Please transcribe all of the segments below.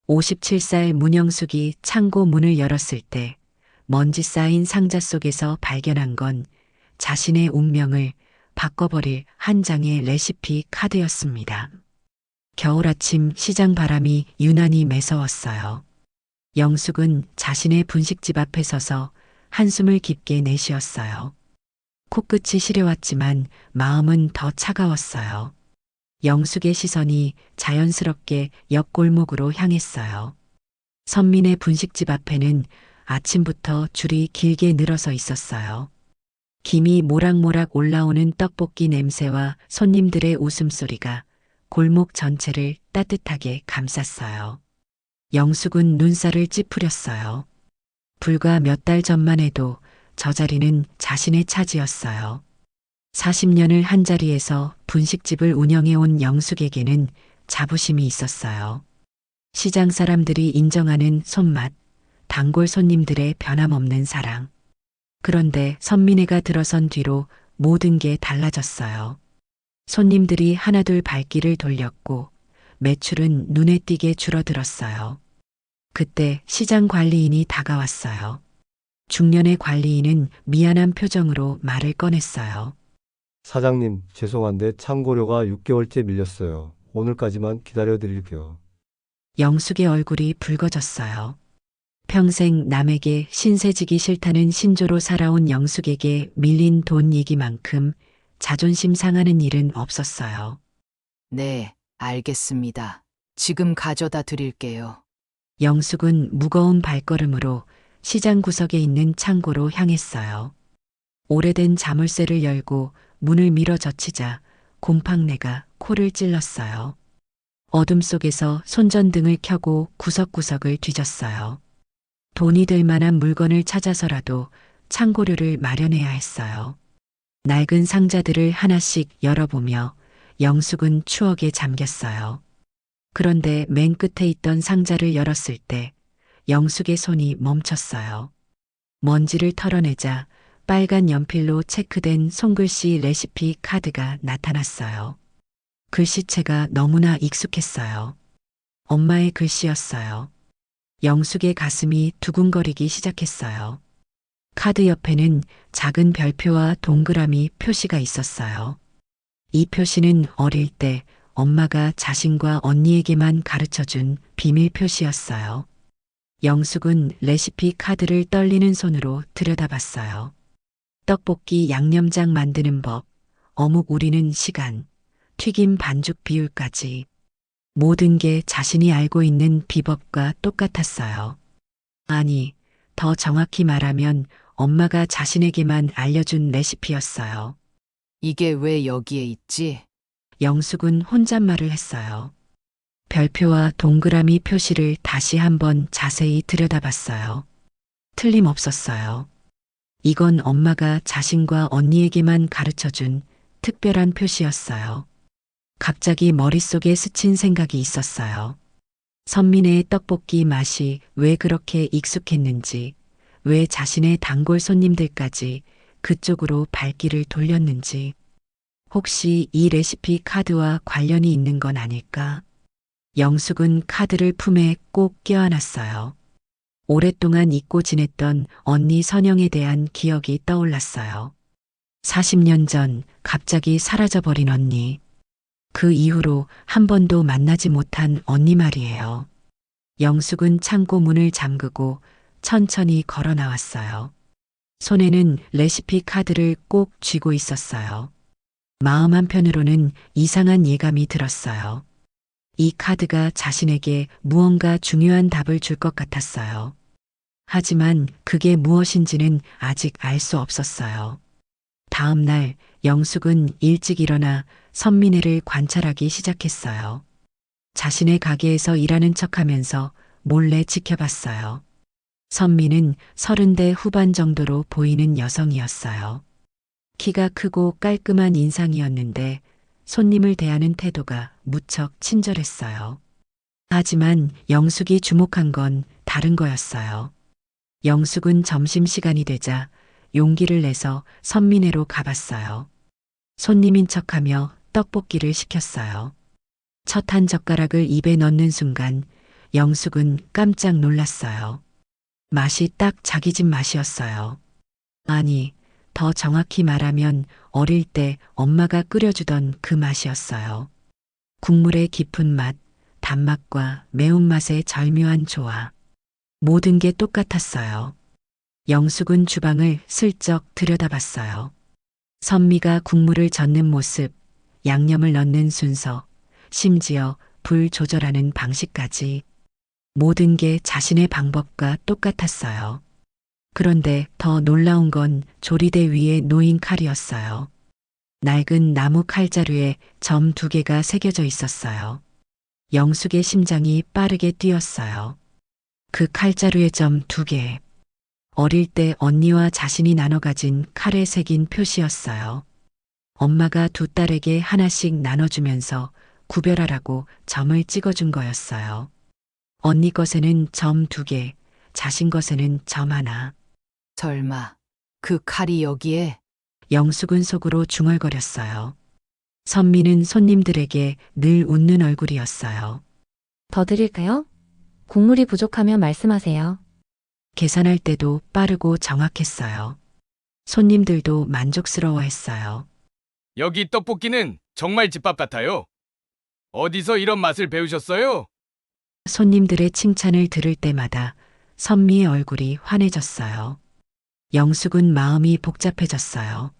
57살 문영숙이 창고 문을 열었을 때 먼지 쌓인 상자 속에서 발견한 건 자신의 운명을 바꿔버릴 한 장의 레시피 카드였습니다. 겨울 아침 시장 바람이 유난히 매서웠어요. 영숙은 자신의 분식집 앞에 서서 한숨을 깊게 내쉬었어요. 코끝이 시려왔지만 마음은 더 차가웠어요. 영숙의 시선이 자연스럽게 옆 골목으로 향했어요. 선민의 분식집 앞에는 아침부터 줄이 길게 늘어서 있었어요. 김이 모락모락 올라오는 떡볶이 냄새와 손님들의 웃음소리가 골목 전체를 따뜻하게 감쌌어요. 영숙은 눈살을 찌푸렸어요. 불과 몇 달 전만 해도 저 자리는 자신의 차지였어요. 40년을 한자리에서 분식집을 운영해온 영숙에게는 자부심이 있었어요. 시장 사람들이 인정하는 손맛, 단골 손님들의 변함없는 사랑. 그런데 선민애가 들어선 뒤로 모든 게 달라졌어요. 손님들이 하나둘 발길을 돌렸고 매출은 눈에 띄게 줄어들었어요. 그때 시장 관리인이 다가왔어요. 중년의 관리인은 미안한 표정으로 말을 꺼냈어요. 사장님, 죄송한데 창고료가 6개월째 밀렸어요. 오늘까지만 기다려드릴게요. 영숙의 얼굴이 붉어졌어요. 평생 남에게 신세지기 싫다는 신조로 살아온 영숙에게 밀린 돈 얘기만큼 자존심 상하는 일은 없었어요. 네, 알겠습니다. 지금 가져다 드릴게요. 영숙은 무거운 발걸음으로 시장 구석에 있는 창고로 향했어요. 오래된 자물쇠를 열고 문을 밀어 젖히자 곰팡내가 코를 찔렀어요. 어둠 속에서 손전등을 켜고 구석구석을 뒤졌어요. 돈이 될 만한 물건을 찾아서라도 창고료를 마련해야 했어요. 낡은 상자들을 하나씩 열어보며 영숙은 추억에 잠겼어요. 그런데 맨 끝에 있던 상자를 열었을 때 영숙의 손이 멈췄어요. 먼지를 털어내자 빨간 연필로 체크된 손글씨 레시피 카드가 나타났어요. 글씨체가 너무나 익숙했어요. 엄마의 글씨였어요. 영숙의 가슴이 두근거리기 시작했어요. 카드 옆에는 작은 별표와 동그라미 표시가 있었어요. 이 표시는 어릴 때 엄마가 자신과 언니에게만 가르쳐준 비밀 표시였어요. 영숙은 레시피 카드를 떨리는 손으로 들여다봤어요. 떡볶이 양념장 만드는 법, 어묵 우리는 시간, 튀김 반죽 비율까지 모든 게 자신이 알고 있는 비법과 똑같았어요. 아니, 더 정확히 말하면 엄마가 자신에게만 알려준 레시피였어요. 이게 왜 여기에 있지? 영숙은 혼잣말을 했어요. 별표와 동그라미 표시를 다시 한번 자세히 들여다봤어요. 틀림없었어요. 이건 엄마가 자신과 언니에게만 가르쳐준 특별한 표시였어요. 갑자기 머릿속에 스친 생각이 있었어요. 선민의 떡볶이 맛이 왜 그렇게 익숙했는지, 왜 자신의 단골 손님들까지 그쪽으로 발길을 돌렸는지, 혹시 이 레시피 카드와 관련이 있는 건 아닐까? 영숙은 카드를 품에 꼭 껴안았어요. 오랫동안 잊고 지냈던 언니 선영에 대한 기억이 떠올랐어요. 40년 전 갑자기 사라져버린 언니. 그 이후로 한 번도 만나지 못한 언니 말이에요. 영숙은 창고 문을 잠그고 천천히 걸어 나왔어요. 손에는 레시피 카드를 꼭 쥐고 있었어요. 마음 한편으로는 이상한 예감이 들었어요. 이 카드가 자신에게 무언가 중요한 답을 줄 것 같았어요. 하지만 그게 무엇인지는 아직 알 수 없었어요. 다음 날 영숙은 일찍 일어나 선민애를 관찰하기 시작했어요. 자신의 가게에서 일하는 척하면서 몰래 지켜봤어요. 선민은 30대 후반 정도로 보이는 여성이었어요. 키가 크고 깔끔한 인상이었는데 손님을 대하는 태도가 무척 친절했어요. 하지만 영숙이 주목한 건 다른 거였어요. 영숙은 점심시간이 되자 용기를 내서 선민애로 가봤어요. 손님인 척하며 떡볶이를 시켰어요. 첫 한 젓가락을 입에 넣는 순간 영숙은 깜짝 놀랐어요. 맛이 딱 자기 집 맛이었어요. 아니, 더 정확히 말하면 어릴 때 엄마가 끓여주던 그 맛이었어요. 국물의 깊은 맛, 단맛과 매운맛의 절묘한 조화. 모든 게 똑같았어요. 영숙은 주방을 슬쩍 들여다봤어요. 선미가 국물을 젓는 모습, 양념을 넣는 순서, 심지어 불 조절하는 방식까지 모든 게 자신의 방법과 똑같았어요. 그런데 더 놀라운 건 조리대 위에 놓인 칼이었어요. 낡은 나무 칼자루에 점 2개가 새겨져 있었어요. 영숙의 심장이 빠르게 뛰었어요. 그 칼자루의 점 2개. 어릴 때 언니와 자신이 나눠 가진 칼에 새긴 표시였어요. 엄마가 두 딸에게 하나씩 나눠주면서 구별하라고 점을 찍어준 거였어요. 언니 것에는 점 2개, 자신 것에는 점 1. 설마 그 칼이 여기에? 영숙은 속으로 중얼거렸어요. 선미는 손님들에게 늘 웃는 얼굴이었어요. 더 드릴까요? 국물이 부족하면 말씀하세요. 계산할 때도 빠르고 정확했어요. 손님들도 만족스러워했어요. 여기 떡볶이는 정말 집밥 같아요. 어디서 이런 맛을 배우셨어요? 손님들의 칭찬을 들을 때마다 선미의 얼굴이 환해졌어요. 영숙은 마음이 복잡해졌어요.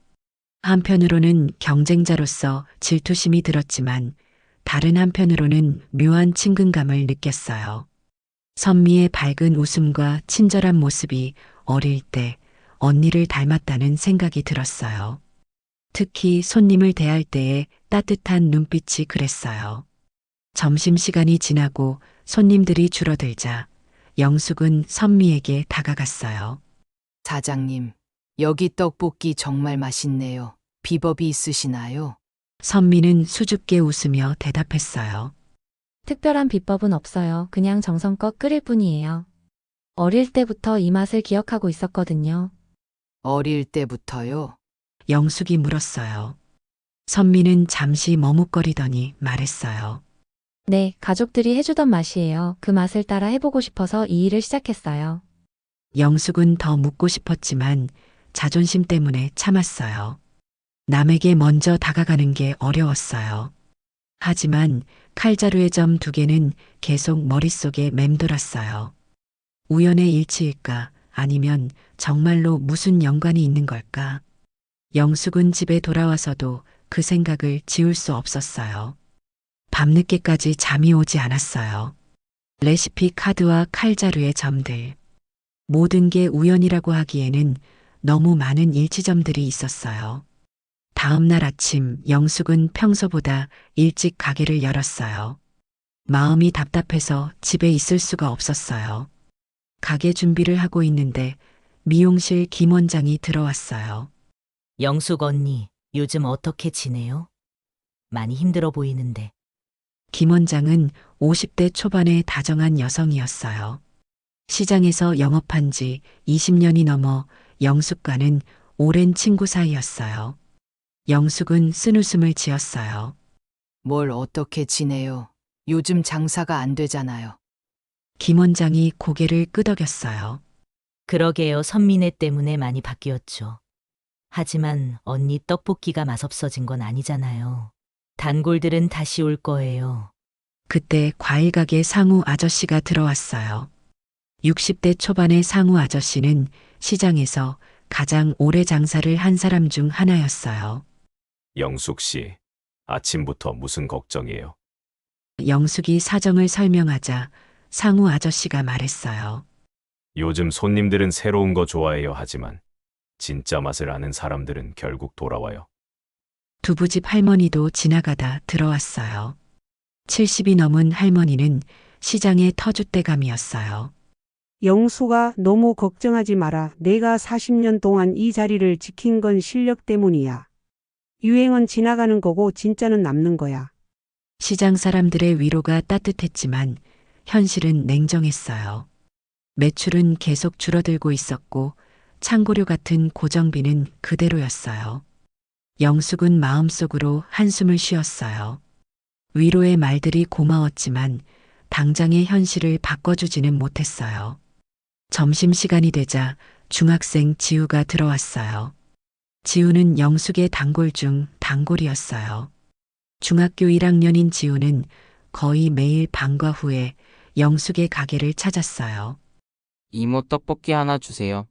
한편으로는 경쟁자로서 질투심이 들었지만 다른 한편으로는 묘한 친근감을 느꼈어요. 선미의 밝은 웃음과 친절한 모습이 어릴 때 언니를 닮았다는 생각이 들었어요. 특히 손님을 대할 때의 따뜻한 눈빛이 그랬어요. 점심시간이 지나고 손님들이 줄어들자 영숙은 선미에게 다가갔어요. 사장님, 여기 떡볶이 정말 맛있네요. 비법이 있으시나요? 선미는 수줍게 웃으며 대답했어요. 특별한 비법은 없어요. 그냥 정성껏 끓일 뿐이에요. 어릴 때부터 이 맛을 기억하고 있었거든요. 어릴 때부터요? 영숙이 물었어요. 선미는 잠시 머뭇거리더니 말했어요. 네, 가족들이 해주던 맛이에요. 그 맛을 따라 해보고 싶어서 이 일을 시작했어요. 영숙은 더 묻고 싶었지만 자존심 때문에 참았어요. 남에게 먼저 다가가는 게 어려웠어요. 하지만 칼자루의 점 2개는 계속 머릿속에 맴돌았어요. 우연의 일치일까? 아니면 정말로 무슨 연관이 있는 걸까? 영숙은 집에 돌아와서도 그 생각을 지울 수 없었어요. 밤늦게까지 잠이 오지 않았어요. 레시피 카드와 칼자루의 점들. 모든 게 우연이라고 하기에는 너무 많은 일치점들이 있었어요. 다음 날 아침 영숙은 평소보다 일찍 가게를 열었어요. 마음이 답답해서 집에 있을 수가 없었어요. 가게 준비를 하고 있는데 미용실 김 원장이 들어왔어요. 영숙 언니, 요즘 어떻게 지내요? 많이 힘들어 보이는데. 김 원장은 50대 초반의 다정한 여성이었어요. 시장에서 영업한 지 20년이 넘어 영숙과는 오랜 친구 사이였어요. 영숙은 쓴웃음을 지었어요. 뭘 어떻게 지내요? 요즘 장사가 안 되잖아요. 김 원장이 고개를 끄덕였어요. 그러게요, 선미네 때문에 많이 바뀌었죠. 하지만 언니 떡볶이가 맛없어진 건 아니잖아요. 단골들은 다시 올 거예요. 그때 과일 가게 상우 아저씨가 들어왔어요. 60대 초반의 상우 아저씨는 시장에서 가장 오래 장사를 한 사람 중 하나였어요. 영숙 씨, 아침부터 무슨 걱정이에요? 영숙이 사정을 설명하자 상우 아저씨가 말했어요. 요즘 손님들은 새로운 거 좋아해요 하지만 진짜 맛을 아는 사람들은 결국 돌아와요. 두부집 할머니도 지나가다 들어왔어요. 70이 넘은 할머니는 시장의 터줏대감이었어요. 영수가 너무 걱정하지 마라. 내가 40년 동안 이 자리를 지킨 건 실력 때문이야. 유행은 지나가는 거고 진짜는 남는 거야. 시장 사람들의 위로가 따뜻했지만 현실은 냉정했어요. 매출은 계속 줄어들고 있었고 창고료 같은 고정비는 그대로였어요. 영숙은 마음속으로 한숨을 쉬었어요. 위로의 말들이 고마웠지만 당장의 현실을 바꿔주지는 못했어요. 점심시간이 되자 중학생 지우가 들어왔어요. 지우는 영숙의 단골 중 단골이었어요. 중학교 1학년인 지우는 거의 매일 방과 후에 영숙의 가게를 찾았어요. 이모 떡볶이 하나 주세요.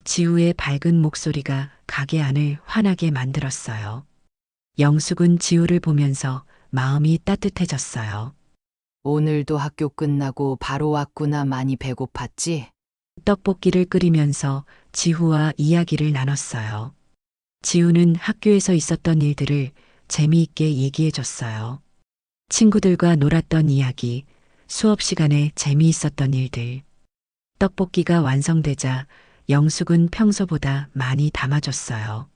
지우의 밝은 목소리가 가게 안을 환하게 만들었어요. 영숙은 지우를 보면서 마음이 따뜻해졌어요. 오늘도 학교 끝나고 바로 왔구나. 많이 배고팠지? 떡볶이를 끓이면서 지우와 이야기를 나눴어요. 지우는 학교에서 있었던 일들을 재미있게 얘기해줬어요. 친구들과 놀았던 이야기, 수업 시간에 재미있었던 일들. 떡볶이가 완성되자 영숙은 평소보다 많이 담아줬어요.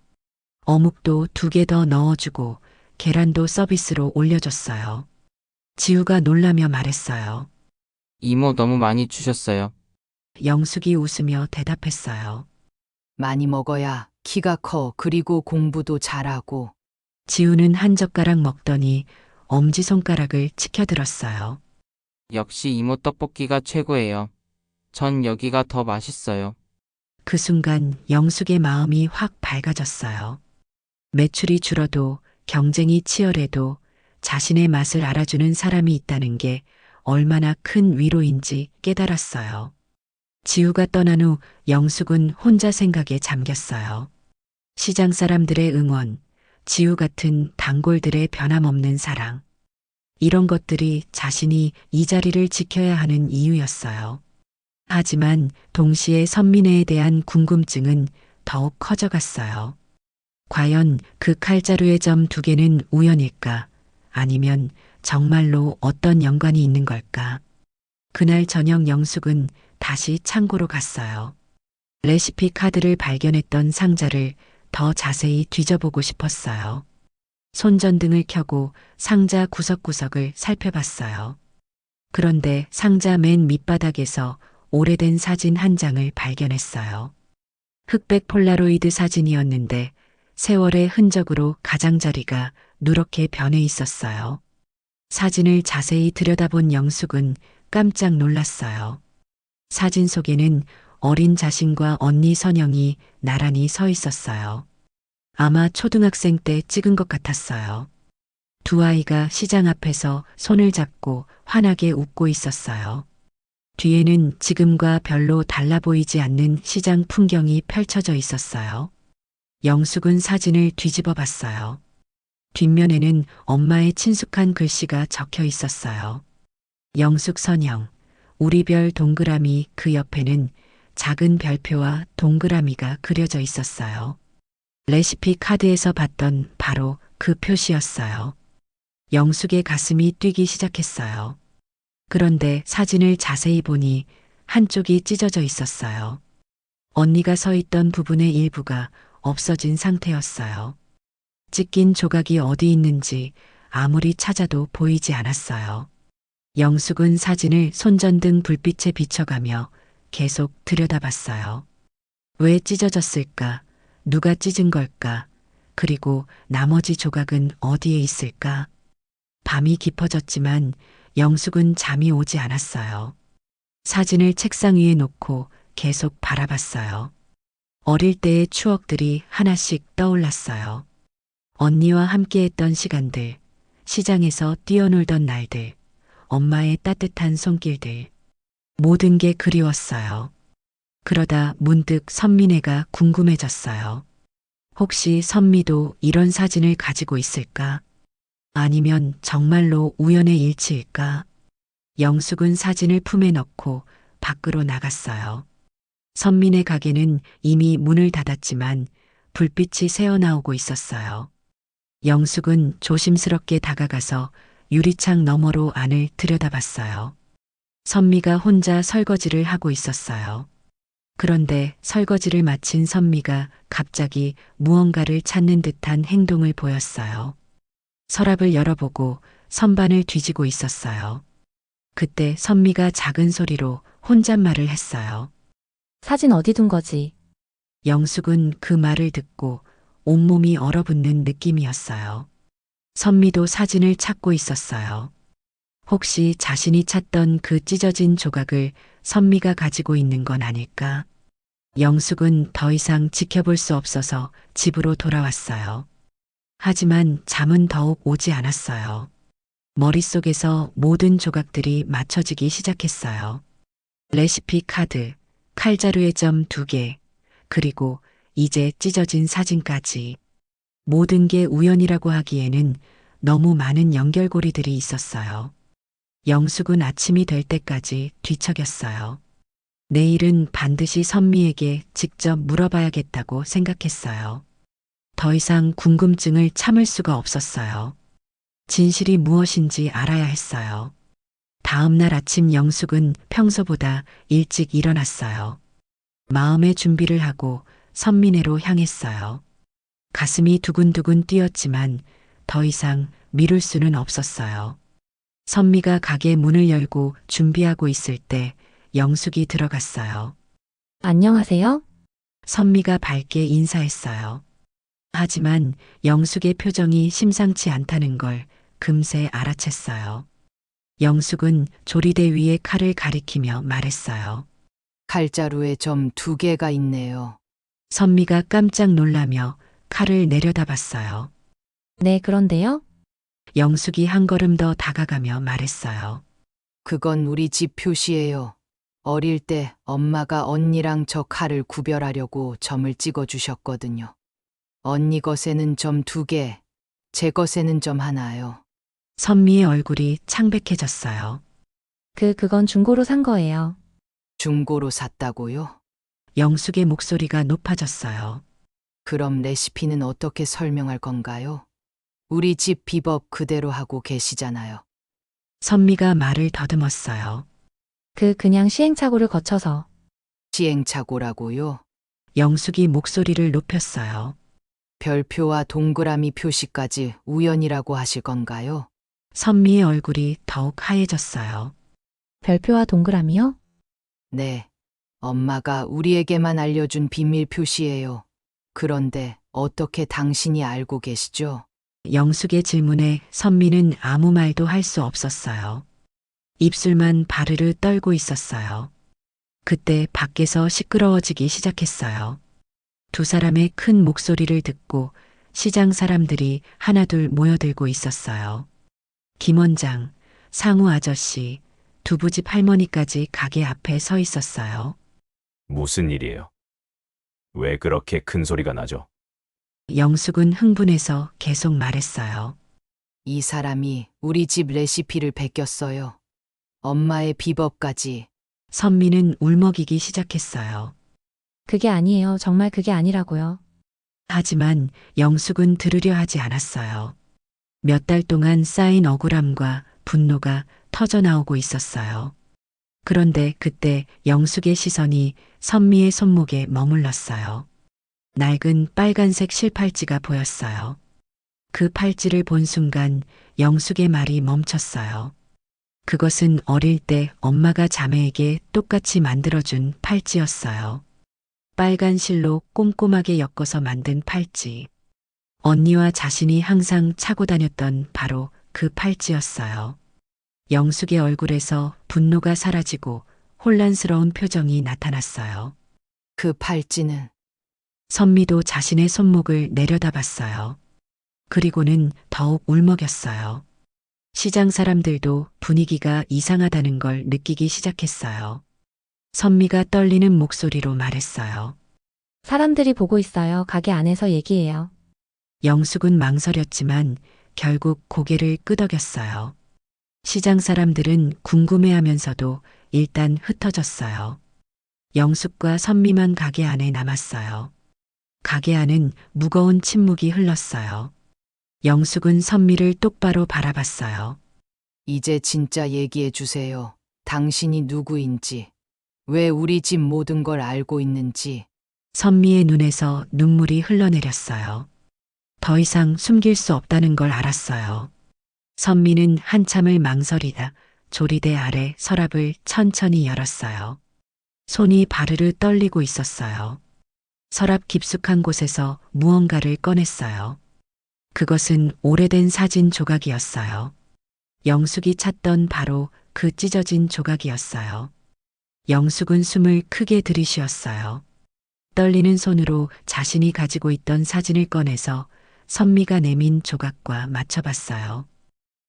어묵도 2개 더 넣어주고 계란도 서비스로 올려줬어요. 지우가 놀라며 말했어요. 이모 너무 많이 주셨어요. 영숙이 웃으며 대답했어요. 많이 먹어야 키가 커. 그리고 공부도 잘하고. 지우는 한 젓가락 먹더니 엄지손가락을 치켜들었어요. 역시 이모 떡볶이가 최고예요. 전 여기가 더 맛있어요. 그 순간 영숙의 마음이 확 밝아졌어요. 매출이 줄어도 경쟁이 치열해도 자신의 맛을 알아주는 사람이 있다는 게 얼마나 큰 위로인지 깨달았어요. 지우가 떠난 후 영숙은 혼자 생각에 잠겼어요. 시장 사람들의 응원, 지우 같은 단골들의 변함없는 사랑. 이런 것들이 자신이 이 자리를 지켜야 하는 이유였어요. 하지만 동시에 선민애에 대한 궁금증은 더욱 커져갔어요. 과연 그 칼자루의 점 2개는 우연일까? 아니면 정말로 어떤 연관이 있는 걸까? 그날 저녁 영숙은 다시 창고로 갔어요. 레시피 카드를 발견했던 상자를 더 자세히 뒤져보고 싶었어요. 손전등을 켜고 상자 구석구석을 살펴봤어요. 그런데 상자 맨 밑바닥에서 오래된 사진 한 장을 발견했어요. 흑백 폴라로이드 사진이었는데 세월의 흔적으로 가장자리가 누렇게 변해 있었어요. 사진을 자세히 들여다본 영숙은 깜짝 놀랐어요. 사진 속에는 어린 자신과 언니 선영이 나란히 서 있었어요. 아마 초등학생 때 찍은 것 같았어요. 2 아이가 시장 앞에서 손을 잡고 환하게 웃고 있었어요. 뒤에는 지금과 별로 달라 보이지 않는 시장 풍경이 펼쳐져 있었어요. 영숙은 사진을 뒤집어 봤어요. 뒷면에는 엄마의 친숙한 글씨가 적혀 있었어요. 영숙 선영, 우리 별 동그라미. 그 옆에는 작은 별표와 동그라미가 그려져 있었어요. 레시피 카드에서 봤던 바로 그 표시였어요. 영숙의 가슴이 뛰기 시작했어요. 그런데 사진을 자세히 보니 한쪽이 찢어져 있었어요. 언니가 서 있던 부분의 일부가 없어진 상태였어요. 찢긴 조각이 어디 있는지 아무리 찾아도 보이지 않았어요. 영숙은 사진을 손전등 불빛에 비춰가며 계속 들여다봤어요. 왜 찢어졌을까? 누가 찢은 걸까? 그리고 나머지 조각은 어디에 있을까? 밤이 깊어졌지만 영숙은 잠이 오지 않았어요. 사진을 책상 위에 놓고 계속 바라봤어요. 어릴 때의 추억들이 하나씩 떠올랐어요. 언니와 함께했던 시간들, 시장에서 뛰어놀던 날들, 엄마의 따뜻한 손길들. 모든 게 그리웠어요. 그러다 문득 선민애가 궁금해졌어요. 혹시 선미도 이런 사진을 가지고 있을까? 아니면 정말로 우연의 일치일까? 영숙은 사진을 품에 넣고 밖으로 나갔어요. 선민의 가게는 이미 문을 닫았지만 불빛이 새어나오고 있었어요. 영숙은 조심스럽게 다가가서 유리창 너머로 안을 들여다봤어요. 선미가 혼자 설거지를 하고 있었어요. 그런데 설거지를 마친 선미가 갑자기 무언가를 찾는 듯한 행동을 보였어요. 서랍을 열어보고 선반을 뒤지고 있었어요. 그때 선미가 작은 소리로 혼잣말을 했어요. 사진 어디 둔 거지? 영숙은 그 말을 듣고 온몸이 얼어붙는 느낌이었어요. 선미도 사진을 찾고 있었어요. 혹시 자신이 찾던 그 찢어진 조각을 선미가 가지고 있는 건 아닐까? 영숙은 더 이상 지켜볼 수 없어서 집으로 돌아왔어요. 하지만 잠은 더욱 오지 않았어요. 머릿속에서 모든 조각들이 맞춰지기 시작했어요. 레시피 카드, 칼자루의 점 2개, 그리고 이제 찢어진 사진까지. 모든 게 우연이라고 하기에는 너무 많은 연결고리들이 있었어요. 영숙은 아침이 될 때까지 뒤척였어요. 내일은 반드시 선미에게 직접 물어봐야겠다고 생각했어요. 더 이상 궁금증을 참을 수가 없었어요. 진실이 무엇인지 알아야 했어요. 다음 날 아침 영숙은 평소보다 일찍 일어났어요. 마음의 준비를 하고 선미네로 향했어요. 가슴이 두근두근 뛰었지만 더 이상 미룰 수는 없었어요. 선미가 가게 문을 열고 준비하고 있을 때 영숙이 들어갔어요. 안녕하세요? 선미가 밝게 인사했어요. 하지만 영숙의 표정이 심상치 않다는 걸 금세 알아챘어요. 영숙은 조리대 위에 칼을 가리키며 말했어요. 칼자루에 점 2개가 있네요. 선미가 깜짝 놀라며 칼을 내려다봤어요. 네, 그런데요? 영숙이 한 걸음 더 다가가며 말했어요. 그건 우리 집 표시예요. 어릴 때 엄마가 언니랑 저 칼을 구별하려고 점을 찍어 주셨거든요. 언니 것에는 점 2개, 제 것에는 점 1요. 선미의 얼굴이 창백해졌어요. 그건 중고로 산 거예요. 중고로 샀다고요? 영숙의 목소리가 높아졌어요. 그럼 레시피는 어떻게 설명할 건가요? 우리 집 비법 그대로 하고 계시잖아요. 선미가 말을 더듬었어요. 그냥 시행착오를 거쳐서. 시행착오라고요? 영숙이 목소리를 높였어요. 별표와 동그라미 표시까지 우연이라고 하실 건가요? 선미의 얼굴이 더욱 하얘졌어요. 별표와 동그라미요? 네. 엄마가 우리에게만 알려준 비밀 표시예요. 그런데 어떻게 당신이 알고 계시죠? 영숙의 질문에 선미는 아무 말도 할 수 없었어요. 입술만 바르르 떨고 있었어요. 그때 밖에서 시끄러워지기 시작했어요. 두 사람의 큰 목소리를 듣고 시장 사람들이 하나둘 모여들고 있었어요. 김 원장, 상우 아저씨, 두부집 할머니까지 가게 앞에 서 있었어요. 무슨 일이에요? 왜 그렇게 큰 소리가 나죠? 영숙은 흥분해서 계속 말했어요. 이 사람이 우리 집 레시피를 베꼈어요. 엄마의 비법까지. 선미는 울먹이기 시작했어요. 그게 아니에요. 정말 그게 아니라고요. 하지만 영숙은 들으려 하지 않았어요. 몇 달 동안 쌓인 억울함과 분노가 터져나오고 있었어요. 그런데 그때 영숙의 시선이 선미의 손목에 머물렀어요. 낡은 빨간색 실팔찌가 보였어요. 그 팔찌를 본 순간 영숙의 말이 멈췄어요. 그것은 어릴 때 엄마가 자매에게 똑같이 만들어준 팔찌였어요. 빨간 실로 꼼꼼하게 엮어서 만든 팔찌. 언니와 자신이 항상 차고 다녔던 바로 그 팔찌였어요. 영숙의 얼굴에서 분노가 사라지고 혼란스러운 표정이 나타났어요. 그 팔찌는 선미도 자신의 손목을 내려다봤어요. 그리고는 더욱 울먹였어요. 시장 사람들도 분위기가 이상하다는 걸 느끼기 시작했어요. 선미가 떨리는 목소리로 말했어요. 사람들이 보고 있어요. 가게 안에서 얘기해요. 영숙은 망설였지만 결국 고개를 끄덕였어요. 시장 사람들은 궁금해하면서도 일단 흩어졌어요. 영숙과 선미만 가게 안에 남았어요. 가게 안은 무거운 침묵이 흘렀어요. 영숙은 선미를 똑바로 바라봤어요. 이제 진짜 얘기해 주세요. 당신이 누구인지, 왜 우리 집 모든 걸 알고 있는지. 선미의 눈에서 눈물이 흘러내렸어요. 더 이상 숨길 수 없다는 걸 알았어요. 선미는 한참을 망설이다 조리대 아래 서랍을 천천히 열었어요. 손이 바르르 떨리고 있었어요. 서랍 깊숙한 곳에서 무언가를 꺼냈어요. 그것은 오래된 사진 조각이었어요. 영숙이 찾던 바로 그 찢어진 조각이었어요. 영숙은 숨을 크게 들이쉬었어요. 떨리는 손으로 자신이 가지고 있던 사진을 꺼내서 선미가 내민 조각과 맞춰봤어요.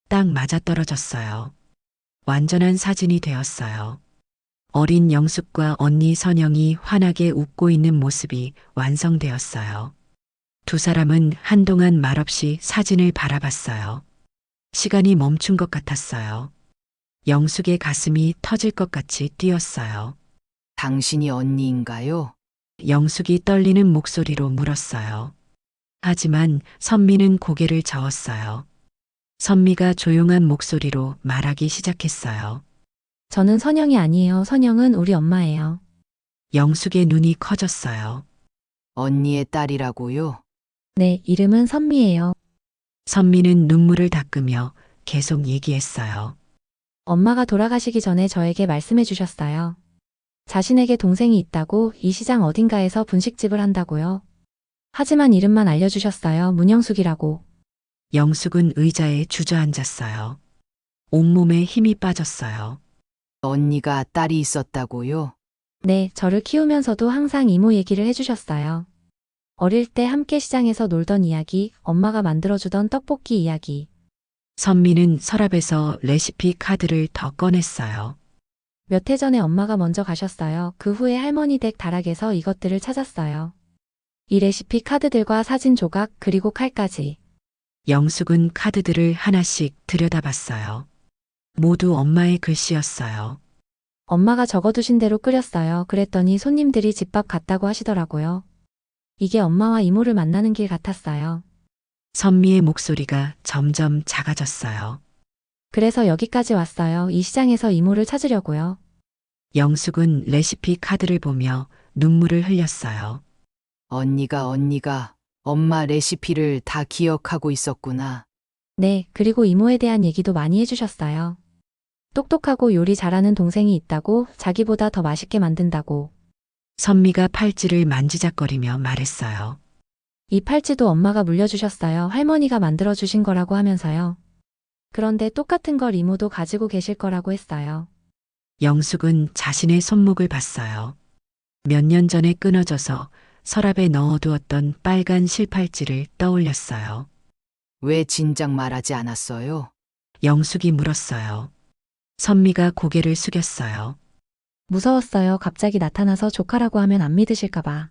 딱 맞아떨어졌어요. 완전한 사진이 되었어요. 어린 영숙과 언니 선영이 환하게 웃고 있는 모습이 완성되었어요. 두 사람은 한동안 말없이 사진을 바라봤어요. 시간이 멈춘 것 같았어요. 영숙의 가슴이 터질 것 같이 뛰었어요. 당신이 언니인가요? 영숙이 떨리는 목소리로 물었어요. 하지만 선미는 고개를 저었어요. 선미가 조용한 목소리로 말하기 시작했어요. 저는 선영이 아니에요. 선영은 우리 엄마예요. 영숙의 눈이 커졌어요. 언니의 딸이라고요? 네, 이름은 선미예요. 선미는 눈물을 닦으며 계속 얘기했어요. 엄마가 돌아가시기 전에 저에게 말씀해 주셨어요. 자신에게 동생이 있다고 이 시장 어딘가에서 분식집을 한다고요. 하지만 이름만 알려주셨어요. 문영숙이라고. 영숙은 의자에 주저앉았어요. 온몸에 힘이 빠졌어요. 언니가 딸이 있었다고요? 네, 저를 키우면서도 항상 이모 얘기를 해주셨어요. 어릴 때 함께 시장에서 놀던 이야기, 엄마가 만들어주던 떡볶이 이야기. 선미는 서랍에서 레시피 카드를 더 꺼냈어요. 몇 해 전에 엄마가 먼저 가셨어요. 그 후에 할머니 댁 다락에서 이것들을 찾았어요. 이 레시피 카드들과 사진 조각 그리고 칼까지. 영숙은 카드들을 하나씩 들여다봤어요. 모두 엄마의 글씨였어요. 엄마가 적어두신 대로 끓였어요. 그랬더니 손님들이 집밥 같다고 하시더라고요. 이게 엄마와 이모를 만나는 길 같았어요. 선미의 목소리가 점점 작아졌어요. 그래서 여기까지 왔어요. 이 시장에서 이모를 찾으려고요. 영숙은 레시피 카드를 보며 눈물을 흘렸어요. 언니가 엄마 레시피를 다 기억하고 있었구나. 네, 그리고 이모에 대한 얘기도 많이 해주셨어요. 똑똑하고 요리 잘하는 동생이 있다고, 자기보다 더 맛있게 만든다고. 선미가 팔찌를 만지작거리며 말했어요. 이 팔찌도 엄마가 물려주셨어요. 할머니가 만들어주신 거라고 하면서요. 그런데 똑같은 걸 이모도 가지고 계실 거라고 했어요. 영숙은 자신의 손목을 봤어요. 몇 년 전에 끊어져서 서랍에 넣어두었던 빨간 실팔찌를 떠올렸어요. 왜 진작 말하지 않았어요? 영숙이 물었어요. 선미가 고개를 숙였어요. 무서웠어요. 갑자기 나타나서 조카라고 하면 안 믿으실까봐.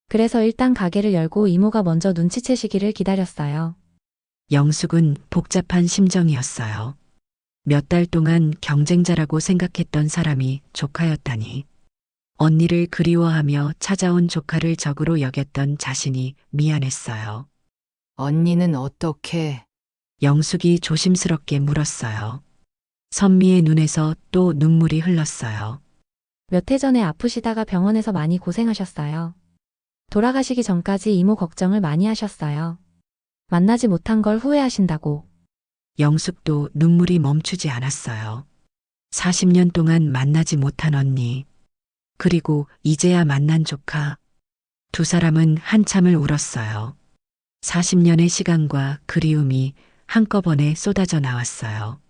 그래서 일단 가게를 열고 이모가 먼저 눈치채시기를 기다렸어요. 영숙은 복잡한 심정이었어요. 몇 달 동안 경쟁자라고 생각했던 사람이 조카였다니. 언니를 그리워하며 찾아온 조카를 적으로 여겼던 자신이 미안했어요. 언니는 어떻게? 영숙이 조심스럽게 물었어요. 선미의 눈에서 또 눈물이 흘렀어요. 몇 해 전에 아프시다가 병원에서 많이 고생하셨어요. 돌아가시기 전까지 이모 걱정을 많이 하셨어요. 만나지 못한 걸 후회하신다고. 영숙도 눈물이 멈추지 않았어요. 40년 동안 만나지 못한 언니, 그리고 이제야 만난 조카. 두 사람은 한참을 울었어요. 40년의 시간과 그리움이 한꺼번에 쏟아져 나왔어요.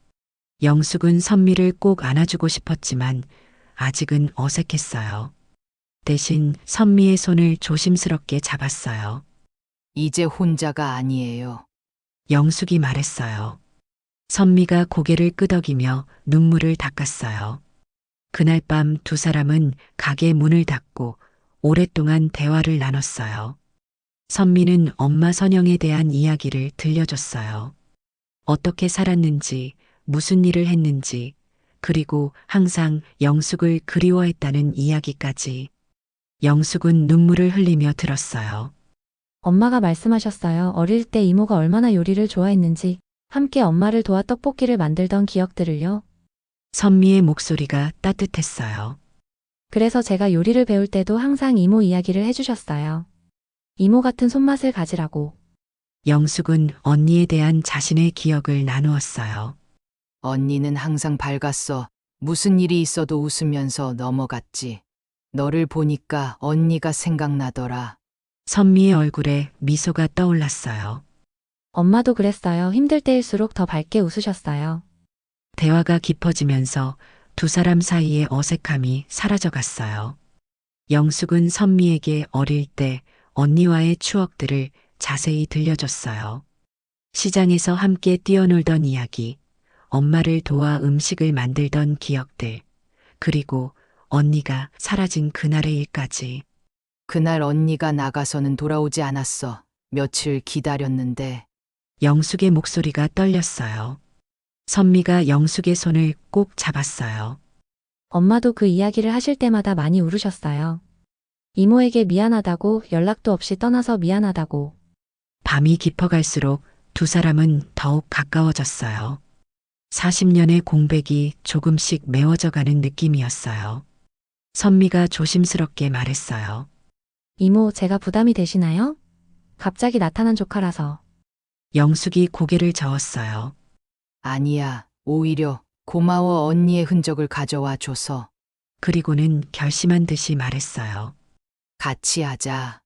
영숙은 선미를 꼭 안아주고 싶었지만 아직은 어색했어요. 대신 선미의 손을 조심스럽게 잡았어요. 이제 혼자가 아니에요. 영숙이 말했어요. 선미가 고개를 끄덕이며 눈물을 닦았어요. 그날 밤 두 사람은 가게 문을 닫고 오랫동안 대화를 나눴어요. 선미는 엄마 선영에 대한 이야기를 들려줬어요. 어떻게 살았는지, 무슨 일을 했는지, 그리고 항상 영숙을 그리워했다는 이야기까지. 영숙은 눈물을 흘리며 들었어요. 엄마가 말씀하셨어요. 어릴 때 이모가 얼마나 요리를 좋아했는지, 함께 엄마를 도와 떡볶이를 만들던 기억들을요. 선미의 목소리가 따뜻했어요. 그래서 제가 요리를 배울 때도 항상 이모 이야기를 해주셨어요. 이모 같은 손맛을 가지라고. 영숙은 언니에 대한 자신의 기억을 나누었어요. 언니는 항상 밝았어. 무슨 일이 있어도 웃으면서 넘어갔지. 너를 보니까 언니가 생각나더라. 선미의 얼굴에 미소가 떠올랐어요. 엄마도 그랬어요. 힘들 때일수록 더 밝게 웃으셨어요. 대화가 깊어지면서 두 사람 사이의 어색함이 사라져 갔어요. 영숙은 선미에게 어릴 때 언니와의 추억들을 자세히 들려줬어요. 시장에서 함께 뛰어놀던 이야기, 엄마를 도와 음식을 만들던 기억들, 그리고 언니가 사라진 그날의 일까지. 그날 언니가 나가서는 돌아오지 않았어. 며칠 기다렸는데 영숙의 목소리가 떨렸어요. 선미가 영숙의 손을 꼭 잡았어요. 엄마도 그 이야기를 하실 때마다 많이 울으셨어요. 이모에게 미안하다고, 연락도 없이 떠나서 미안하다고. 밤이 깊어갈수록 두 사람은 더욱 가까워졌어요. 40년의 공백이 조금씩 메워져 가는 느낌이었어요. 선미가 조심스럽게 말했어요. 이모, 제가 부담이 되시나요? 갑자기 나타난 조카라서. 영숙이 고개를 저었어요. 아니야. 오히려 고마워 언니의 흔적을 가져와 줘서. 그리고는 결심한 듯이 말했어요. 같이 하자.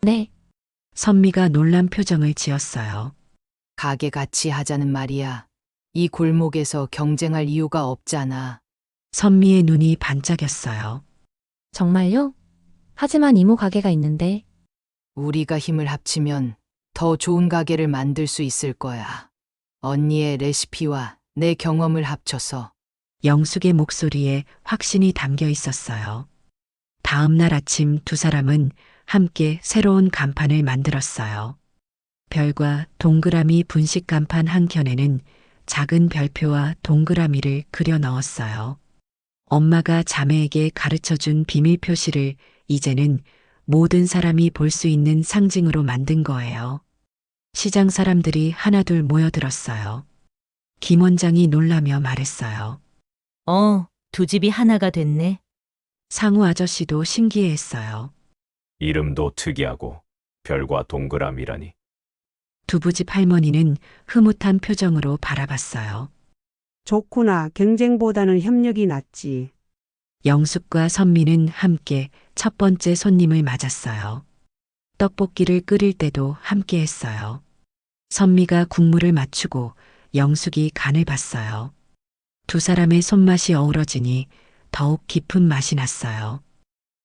네, 선미가 놀란 표정을 지었어요. 가게 같이 하자는 말이야. 이 골목에서 경쟁할 이유가 없잖아. 선미의 눈이 반짝였어요. 정말요? 하지만 이모 가게가 있는데. 우리가 힘을 합치면 더 좋은 가게를 만들 수 있을 거야. 언니의 레시피와 내 경험을 합쳐서. 영숙의 목소리에 확신이 담겨 있었어요. 다음 날 아침 두 사람은 함께 새로운 간판을 만들었어요. 별과 동그라미 분식 간판 한 켠에는 작은 별표와 동그라미를 그려 넣었어요. 엄마가 자매에게 가르쳐준 비밀 표시를 이제는 모든 사람이 볼 수 있는 상징으로 만든 거예요. 시장 사람들이 하나둘 모여들었어요. 김 원장이 놀라며 말했어요. 두 집이 하나가 됐네. 상우 아저씨도 신기해했어요. 이름도 특이하고 별과 동그라미라니. 두부집 할머니는 흐뭇한 표정으로 바라봤어요. 좋구나. 경쟁보다는 협력이 낫지. 영숙과 선미는 함께 첫 번째 손님을 맞았어요. 떡볶이를 끓일 때도 함께 했어요. 선미가 국물을 맞추고 영숙이 간을 봤어요. 두 사람의 손맛이 어우러지니 더욱 깊은 맛이 났어요.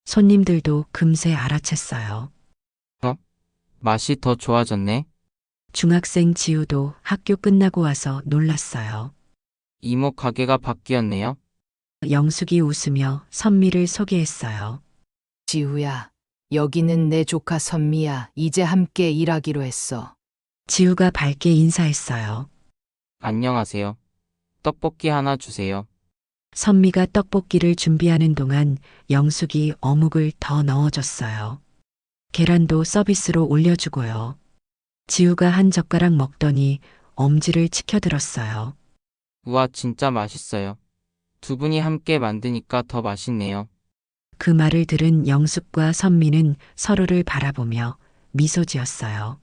손님들도 금세 알아챘어요. 맛이 더 좋아졌네. 중학생 지우도 학교 끝나고 와서 놀랐어요. 이모 가게가 바뀌었네요. 영숙이 웃으며 선미를 소개했어요. 지우야, 여기는 내 조카 선미야. 이제 함께 일하기로 했어. 지우가 밝게 인사했어요. 안녕하세요. 떡볶이 하나 주세요. 선미가 떡볶이를 준비하는 동안 영숙이 어묵을 더 넣어줬어요. 계란도 서비스로 올려주고요. 지우가 한 젓가락 먹더니 엄지를 치켜들었어요. 우와, 진짜 맛있어요. 두 분이 함께 만드니까 더 맛있네요. 그 말을 들은 영숙과 선미는 서로를 바라보며 미소 지었어요.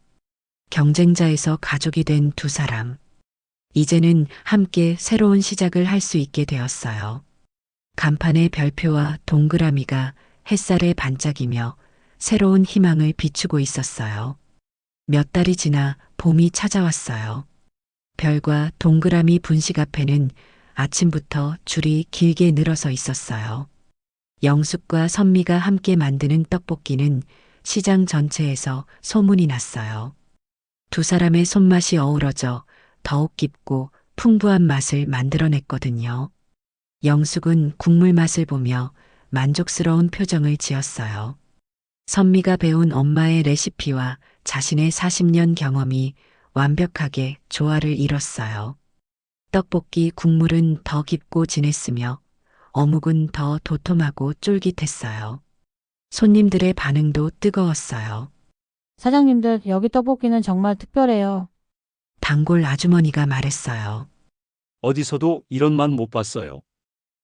경쟁자에서 가족이 된 두 사람. 이제는 함께 새로운 시작을 할 수 있게 되었어요. 간판의 별표와 동그라미가 햇살에 반짝이며 새로운 희망을 비추고 있었어요. 몇 달이 지나 봄이 찾아왔어요. 별과 동그라미 분식 앞에는 아침부터 줄이 길게 늘어서 있었어요. 영숙과 선미가 함께 만드는 떡볶이는 시장 전체에서 소문이 났어요. 두 사람의 손맛이 어우러져 더욱 깊고 풍부한 맛을 만들어냈거든요. 영숙은 국물 맛을 보며 만족스러운 표정을 지었어요. 선미가 배운 엄마의 레시피와 자신의 40년 경험이 완벽하게 조화를 이뤘어요. 떡볶이 국물은 더 깊고 진했으며 어묵은 더 도톰하고 쫄깃했어요. 손님들의 반응도 뜨거웠어요. 사장님들, 여기 떡볶이는 정말 특별해요. 단골 아주머니가 말했어요. 어디서도 이런 맛 못 봤어요.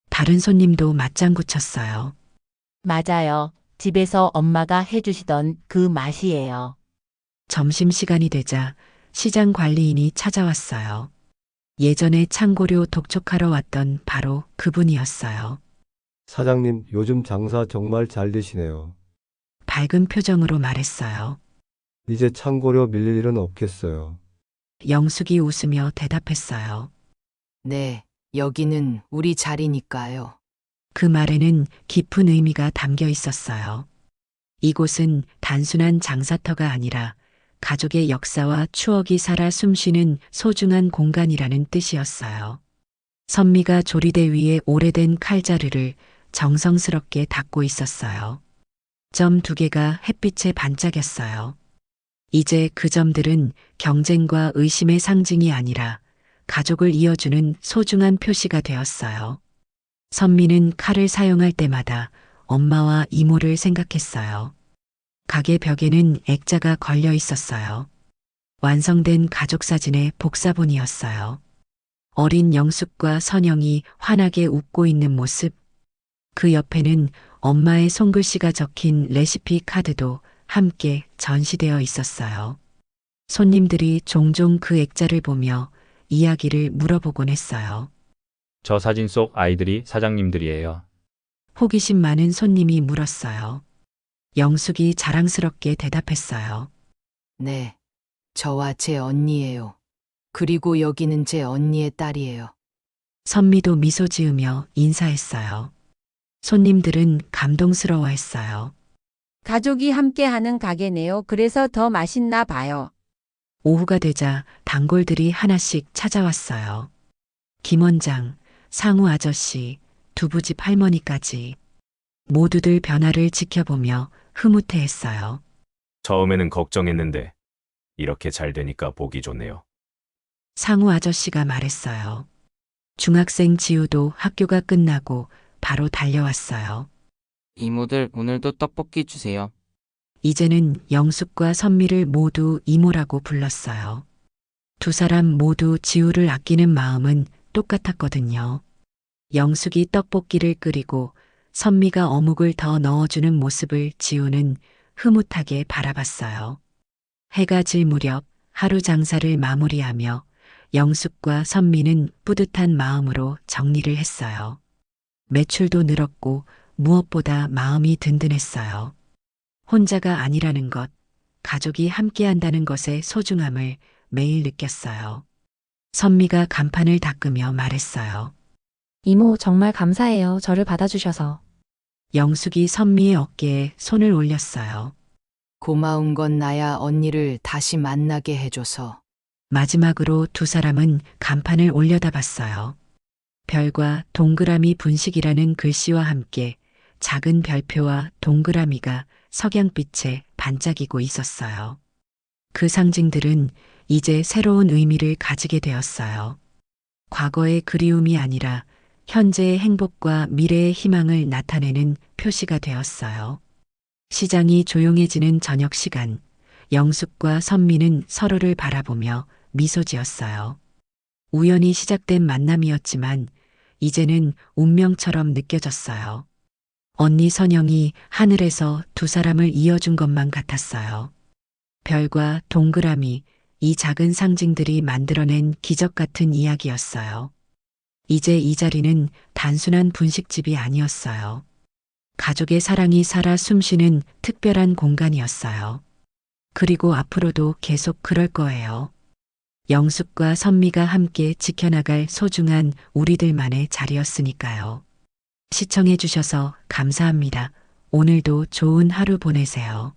다른 손님도 맞장구 쳤어요. 맞아요. 집에서 엄마가 해주시던 그 맛이에요. 점심시간이 되자 시장 관리인이 찾아왔어요. 예전에 창고료 독촉하러 왔던 바로 그분이었어요. 사장님, 요즘 장사 정말 잘 되시네요. 밝은 표정으로 말했어요. 이제 창고료 밀릴 일은 없겠어요. 영숙이 웃으며 대답했어요. 네, 여기는 우리 자리니까요. 그 말에는 깊은 의미가 담겨 있었어요. 이곳은 단순한 장사터가 아니라 가족의 역사와 추억이 살아 숨쉬는 소중한 공간이라는 뜻이었어요. 선미가 조리대 위에 오래된 칼자루를 정성스럽게 닦고 있었어요. 점 2개가 햇빛에 반짝였어요. 이제 그 점들은 경쟁과 의심의 상징이 아니라 가족을 이어주는 소중한 표시가 되었어요. 선미는 칼을 사용할 때마다 엄마와 이모를 생각했어요. 가게 벽에는 액자가 걸려 있었어요. 완성된 가족 사진의 복사본이었어요. 어린 영숙과 선영이 환하게 웃고 있는 모습. 그 옆에는 엄마의 손글씨가 적힌 레시피 카드도 함께 전시되어 있었어요. 손님들이 종종 그 액자를 보며 이야기를 물어보곤 했어요. 저 사진 속 아이들이 사장님들이에요. 호기심 많은 손님이 물었어요. 영숙이 자랑스럽게 대답했어요. 네, 저와 제 언니예요. 그리고 여기는 제 언니의 딸이에요. 선미도 미소 지으며 인사했어요. 손님들은 감동스러워했어요. 가족이 함께하는 가게네요. 그래서 더 맛있나 봐요. 오후가 되자 단골들이 하나씩 찾아왔어요. 김 원장, 상우 아저씨, 두부집 할머니까지 모두들 변화를 지켜보며 흐뭇해했어요. 처음에는 걱정했는데 이렇게 잘 되니까 보기 좋네요. 상우 아저씨가 말했어요. 중학생 지우도 학교가 끝나고 바로 달려왔어요. 이모들 오늘도 떡볶이 주세요. 이제는 영숙과 선미를 모두 이모라고 불렀어요. 두 사람 모두 지우를 아끼는 마음은 똑같았거든요. 영숙이 떡볶이를 끓이고 선미가 어묵을 더 넣어주는 모습을 지우는 흐뭇하게 바라봤어요. 해가 질 무렵 하루 장사를 마무리하며 영숙과 선미는 뿌듯한 마음으로 정리를 했어요. 매출도 늘었고 무엇보다 마음이 든든했어요. 혼자가 아니라는 것, 가족이 함께한다는 것의 소중함을 매일 느꼈어요. 선미가 간판을 닦으며 말했어요. 이모, 정말 감사해요. 저를 받아주셔서. 영숙이 선미의 어깨에 손을 올렸어요. 고마운 건 나야 언니를 다시 만나게 해줘서. 마지막으로 두 사람은 간판을 올려다 봤어요. 별과 동그라미 분식이라는 글씨와 함께 작은 별표와 동그라미가 석양빛에 반짝이고 있었어요. 그 상징들은 이제 새로운 의미를 가지게 되었어요. 과거의 그리움이 아니라 현재의 행복과 미래의 희망을 나타내는 표시가 되었어요. 시장이 조용해지는 저녁 시간, 영숙과 선미는 서로를 바라보며 미소 지었어요. 우연히 시작된 만남이었지만 이제는 운명처럼 느껴졌어요. 언니 선영이 하늘에서 두 사람을 이어준 것만 같았어요. 별과 동그라미, 이 작은 상징들이 만들어낸 기적 같은 이야기였어요. 이제 이 자리는 단순한 분식집이 아니었어요. 가족의 사랑이 살아 숨쉬는 특별한 공간이었어요. 그리고 앞으로도 계속 그럴 거예요. 영숙과 선미가 함께 지켜나갈 소중한 우리들만의 자리였으니까요. 시청해 주셔서 감사합니다. 오늘도 좋은 하루 보내세요.